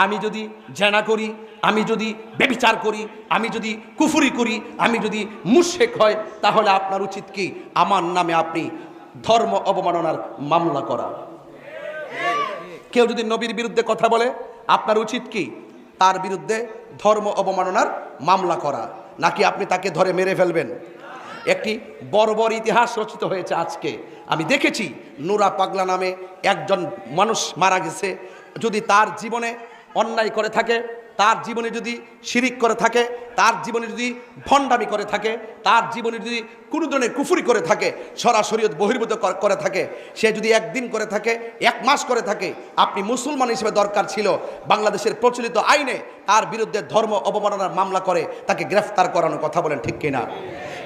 আমি যদি জেনা করি, আমি যদি ব্যভিচার করি, আমি যদি কুফরি করি, আমি যদি মুশরিক হয়, তাহলে আপনার উচিত কি আমার নামে আপনি ধর্ম অবমাননার মামলা করা। কেউ যদি নবীর বিরুদ্ধে কথা বলে, আপনার উচিত কি তার বিরুদ্ধে ধর্ম অবমাননার মামলা করা, নাকি আপনি তাকে ধরে মেরে ফেলবেন? একটি বর্বর ইতিহাস রচিত হয়েছে আজকে। আমি দেখেছি নুরা পাগলা নামে একজন মানুষ মারা গেছে। যদি তার জীবনে অন্যায় করে থাকে, তার জীবনে যদি শিরিক করে থাকে, তার জীবনে যদি ভণ্ডামি করে থাকে, তার জীবনে যদি কোনো ধরনের কুফরি করে থাকে, সরাসরি বহির্ভূত করে থাকে, সে যদি একদিন করে থাকে, এক মাস করে থাকে, আপনি মুসলমান হিসেবে দরকার ছিল বাংলাদেশের প্রচলিত আইনে তার বিরুদ্ধে ধর্ম অবমাননার মামলা করে তাকে গ্রেফতার করানোর কথা বলেন, ঠিক কিনা?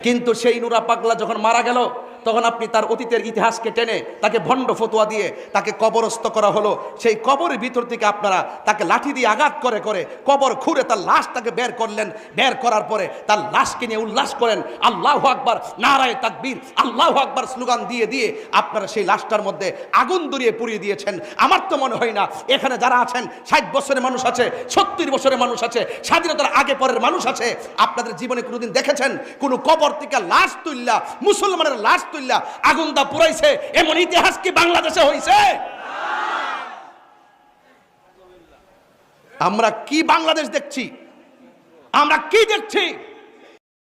কিন্তু সেই নুরা পাগলা যখন মারা গেল, তখন আপনি তার অতীতের ইতিহাসকে টেনে তাকে ভণ্ড ফতোয়া দিয়ে তাকে কবরস্থ করা হলো। সেই কবরের ভিতর থেকে আপনারা তাকে লাঠি দিয়ে আঘাত করে করে কবর খুঁড়ে তার লাশটাকে বের করলেন। বের করার পরে তার লাশকে নিয়ে উল্লাস করেন, আল্লাহু আকবার, নারায়ে তাকবীর, আল্লাহু আকবার স্লোগান দিয়ে দিয়ে আপনারা সেই লাশটার মধ্যে আগুন ধরিয়ে পুড়িয়ে দিয়েছেন। আমার তো মনে হয় না এখানে যারা আছেন 60 বছরের মানুষ আছে, 70 বছরের মানুষ আছে, স্বাধীনতার আগে পরের মানুষ আছে, আপনাদের জীবনে কোনোদিন দেখেছেন কোনো কবর থেকে লাশ তুললা, মুসলমানের লাশ তুললা আগুন দা পুরাইছে? এমন ইতিহাস কি বাংলাদেশে হইছে? আমরা কি বাংলাদেশ দেখছি? আমরা কি দেখছি?